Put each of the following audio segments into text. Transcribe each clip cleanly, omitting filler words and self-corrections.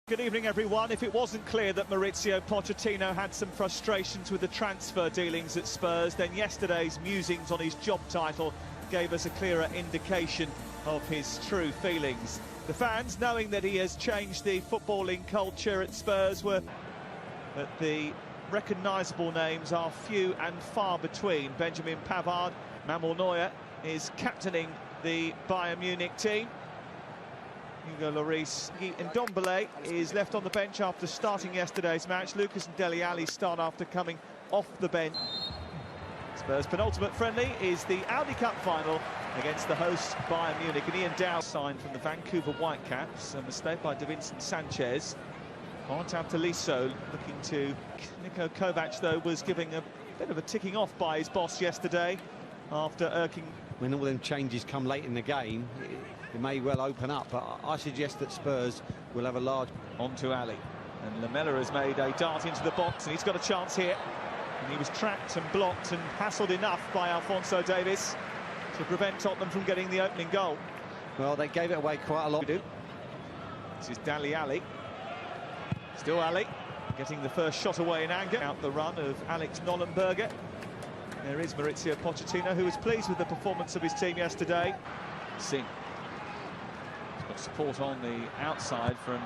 Good evening, everyone. If it wasn't clear that Mauricio Pochettino had some frustrations with the transfer dealings at Spurs, then yesterday's musings on his job title gave us a clearer indication of his true feelings. The fans, knowing that he has changed the footballing culture at Spurs, were that the recognisable names are few and far between. Benjamin Pavard, Manuel Neuer is captaining the Bayern Munich team. Hugo Lloris and Ndombele is left on the bench after starting yesterday's match. Lucas and Dele Alli start after coming off the bench. Spurs' penultimate friendly is the Audi Cup final against the host Bayern Munich. And Ian Dow signed from the Vancouver Whitecaps. A mistake by Davinson Sanchez. Talisso looking to Niko Kovac, though, was giving a bit of a ticking off by his boss yesterday after irking. When all them changes come late in the game, it may well open up, but I suggest that Spurs will have a large... On to Ali, and Lamela has made a dart into the box, and he's got a chance here. And he was trapped and blocked and hassled enough by Alphonso Davies to prevent Tottenham from getting the opening goal. Well, they gave it away quite a lot. This is Dele Alli. Still Ali, getting the first shot away in anger. Out the run of Alex Nollenberger. There is Mauricio Pochettino, who was pleased with the performance of his team yesterday. Singh. He's got support on the outside from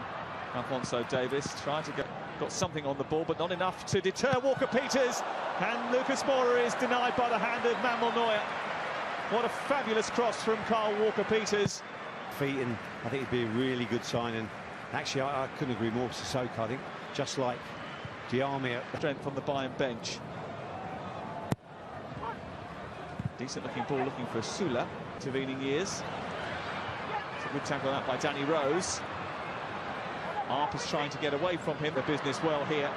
Alphonso Davies. Tried to got something on the ball, but not enough to deter Walker-Peters. And Lucas Moura is denied by the hand of Manuel Neuer. What a fabulous cross from Kyle Walker-Peters. Feet, and I think it'd be a really good sign. And actually, I couldn't agree more with Sissoko. I think just like Diarmi at strength on the Bayern bench. Decent looking ball, looking for Sula, intervening years. It's a good tackle out by Danny Rose. Arp is trying to get away from him. The business well here.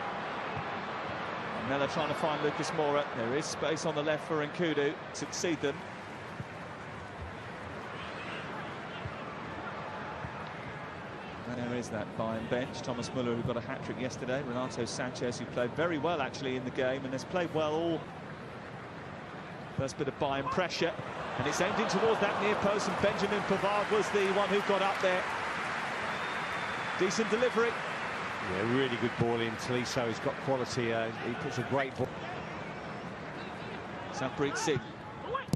Mella trying to find Lucas Moura. There is space on the left for Nkudu. Succeed them. And there is that Bayern bench. Thomas Muller, who got a hat-trick yesterday. Renato Sanchez, who played very well actually in the game and has played well all. First bit of Bayern pressure, and it's aimed in towards that near post, and Benjamin Pavard was the one who got up there. Decent delivery. Yeah, really good ball in. Talisso has got quality. He puts a great ball. Savpreet Singh.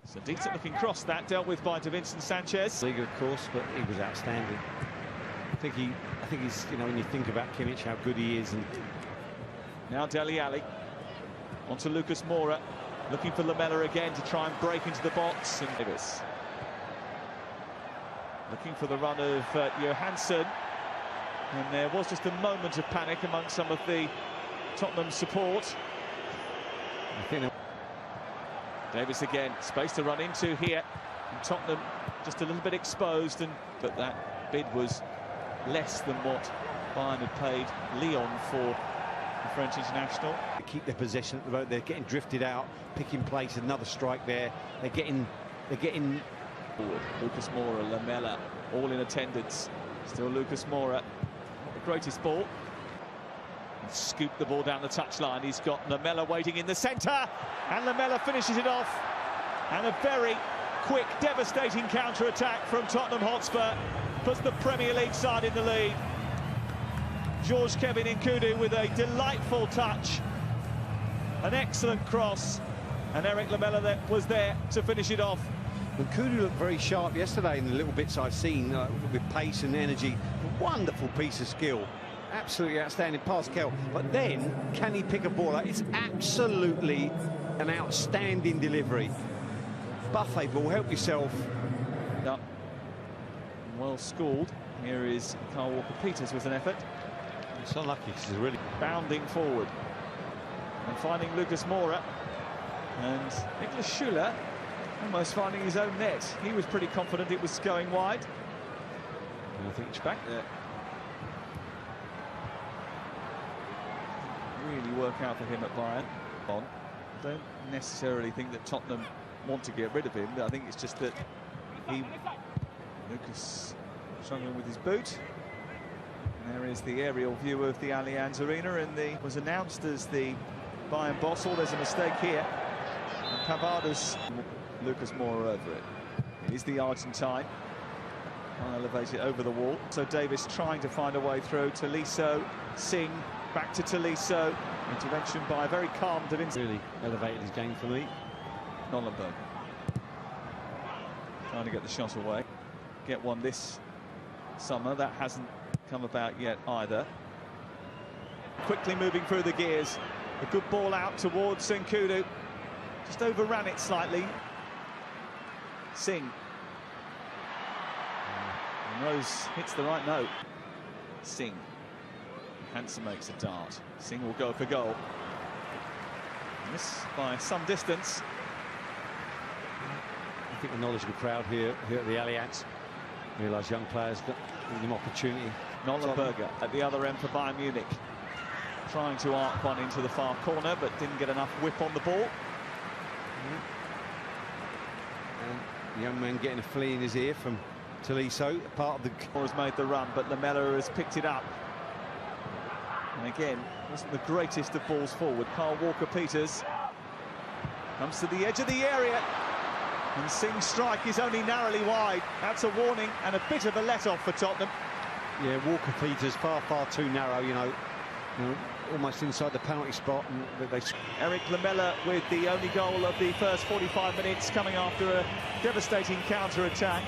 It's a decent looking cross that, dealt with by Davinson Sanchez. League, of course, but he was outstanding. I think he's, you know, when you think about Kimmich, how good he is. And now Dele Alli. Onto Lucas Moura. Looking for Lamela again to try and break into the box. And Davis. Looking for the run of Johansson. And there was just a moment of panic among some of the Tottenham support. Davis again, space to run into here. And Tottenham just a little bit exposed, but that bid was less than what Bayern had paid Lyon for the French international. They keep their possession at the moment. They're getting drifted out, picking place. Another strike there. They're getting forward. Lucas Moura, Lamela, all in attendance. Still Lucas Moura. The greatest ball. He's scooped the ball down the touchline. He's got Lamela waiting in the centre, and Lamela finishes it off. And a very quick, devastating counter-attack from Tottenham Hotspur puts the Premier League side in the lead. George Kevin Nkudu with a delightful touch, an excellent cross, and Eric Lamela that was there to finish it off. Nkudu looked very sharp yesterday in the little bits I've seen, with pace and energy. Wonderful piece of skill, absolutely outstanding pass, Kel. But then, can he pick a ball out? It's absolutely an outstanding delivery. Buffet ball, help yourself. Up. Well scored. Here is Kyle Walker-Peters with an effort. It's unlucky, this is really bounding forward and finding Lucas Moura, and Nicholas Schuler almost finding his own net. He was pretty confident it was going wide. And I think it's back there. Really work out for him at Bayern. I don't necessarily think that Tottenham want to get rid of him. I think it's just that Lucas struggling with his boot. There is the aerial view of the Allianz Arena, and was announced as the Bayern boss. Oh, there's a mistake here. And Pavard has Lucas Moura over it. It is the Argentine. I'll elevate it over the wall. So Davis trying to find a way through. Tolisso, Singh, back to Tolisso. Intervention by a very calm Da Vinci. Really elevated his game for me. Nollenberg. Trying to get the shot away. Get one this summer. That hasn't come about yet either. Quickly moving through the gears. A good ball out towards Senkudu. Just overran it slightly. Singh. And Rose hits the right note. Singh. Hansen makes a dart. Singh will go for goal. This by some distance. I think the knowledgeable crowd here at the Allianz realise young players got them opportunity. Nollenberger at the other end for Bayern Munich. Trying to arc one into the far corner, but didn't get enough whip on the ball. And the young man getting a flea in his ear from Tolisso, part of the... Has made the run, but Lamela has picked it up. And again, wasn't the greatest of balls forward. Carl Walker-Peters comes to the edge of the area. And Singh's strike is only narrowly wide. That's a warning and a bit of a let-off for Tottenham. Yeah, Walker-Peters far too narrow, you know, almost inside the penalty spot. And they... Eric Lamela with the only goal of the first 45 minutes, coming after a devastating counter-attack.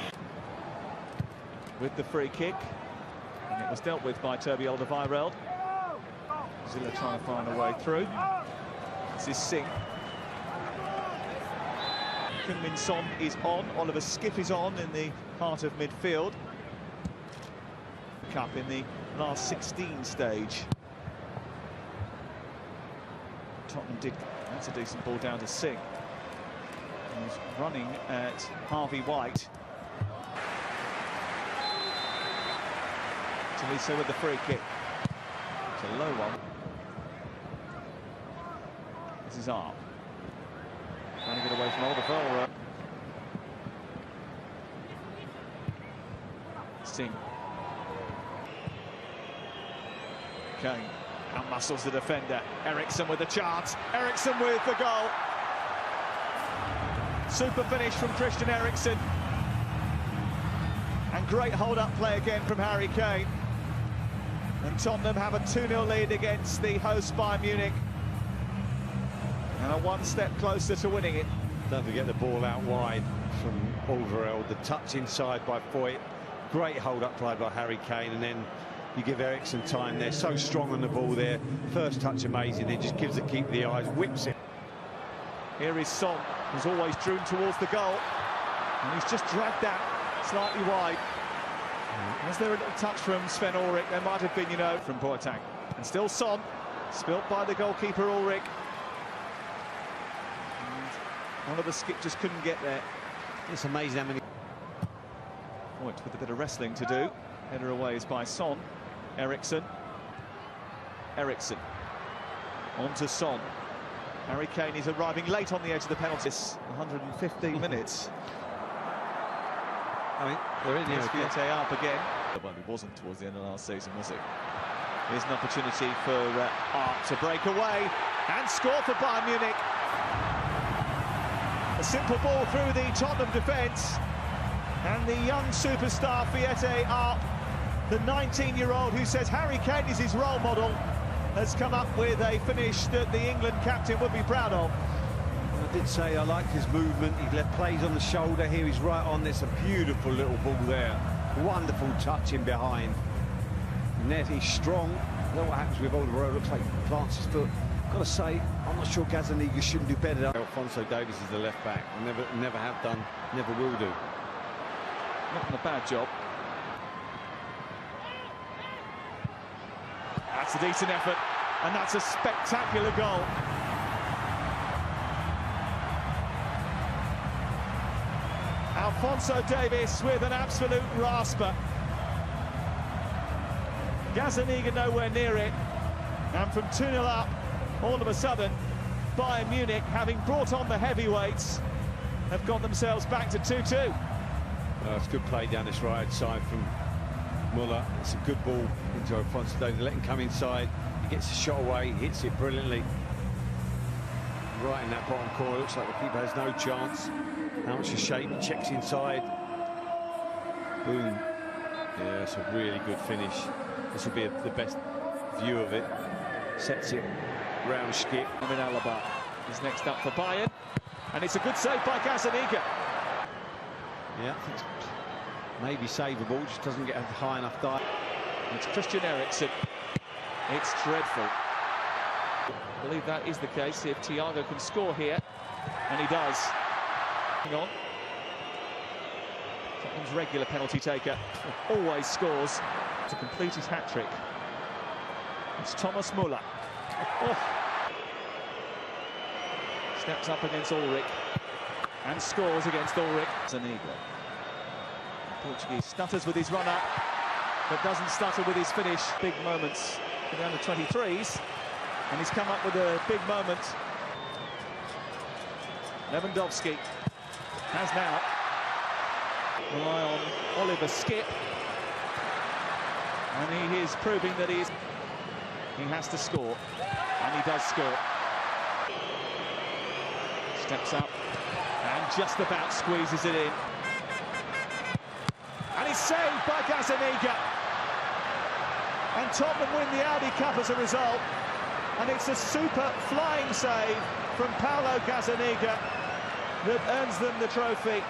With the free kick. And it was dealt with by Toby Alderweireld. Zilla trying to find a way through. This is Singh. Heung-min Son is on. Oliver Skipp is on in the heart of midfield. Cup in the last 16 stage. Tottenham did. That's a decent ball down to Singh. He's running at Harvey White. Tolisso with the free kick. It's a low one. This is Arp. Trying to get away from Alderweireld. Singh. Kane outmuscles the defender. Eriksson with the chance. Eriksson with the goal. Super finish from Christian Eriksson. And great hold-up play again from Harry Kane. And Tottenham have a 2-0 lead against the host Bayern Munich. And a one step closer to winning it. Don't forget the ball out wide from Alderweireld. The touch inside by Foyt. Great hold-up play by Harry Kane. And then you give Eriksson time. They're so strong on the ball there. First touch amazing. He just gives the keeper the eyes, whips it. Here is Son, who's always drew towards the goal. And he's just dragged that slightly wide. Was there a little touch from Sven Ulrich? There might have been, you know, from Boateng. And still Son, spilt by the goalkeeper Ulrich. And Oliver Skipp just couldn't get there. It's amazing how many... Foyt with a bit of wrestling to do. Header away is by Son. Eriksson. Eriksson. On to Son. Harry Kane is arriving late on the edge of the penalty. 115 minutes. I mean, they're in Fiete up again. Well, it wasn't towards the end of last season, was it? Here's an opportunity for Arp to break away and score for Bayern Munich. A simple ball through the Tottenham defence. And the young superstar Fiete Arp, the 19-year-old who says Harry Kane is his role model, has come up with a finish that the England captain would be proud of. I did say I liked his movement. He left plays on the shoulder. Here he's right on. There's a beautiful little ball there. Wonderful touch in behind. Net, he's strong. I don't know what happens with Alderweireld. Looks like he plants his foot. Got to say, I'm not sure Gazzaniga shouldn't do better. Alphonso Davies is the left back. Never have done, never will do. Not done a bad job. That's a decent effort, and that's a spectacular goal. Alphonso Davies with an absolute rasper. Gazzaniga nowhere near it. And from 2-0 up, all of a sudden, Bayern Munich, having brought on the heavyweights, have got themselves back to 2-2. It's good play down this right side from Muller. It's a good ball into Alphonso Davies. Let him come inside. He gets the shot away, he hits it brilliantly. Right in that bottom corner. Looks like the keeper has no chance. How much of shape, he checks inside. Boom. Yeah, it's a really good finish. This will be the best view of it. Sets it round skip. Alaba is next up for Bayern, and it's a good save by Gazzaniga. Yeah, I think it's maybe savable, just doesn't get a high enough dive. It's Christian Eriksen. It's dreadful. I believe that is the case if Thiago can score here, and he does. Hang on. Tottenham's regular penalty taker always scores to complete his hat-trick. It's Thomas Muller. Oh. Steps up against Ulrich and scores against Ulrich. Zaniga. Portuguese stutters with his run-up, but doesn't stutter with his finish. Big moments for the under-23s, and he's come up with a big moment. Lewandowski has now rely on Oliver Skip, and he is proving that he has to score, and he does score. Steps up and just about squeezes it in, and he's saved by Gazzaniga, and Tottenham win the Audi Cup as a result, and it's a super flying save from Paulo Gazzaniga that earns them the trophy.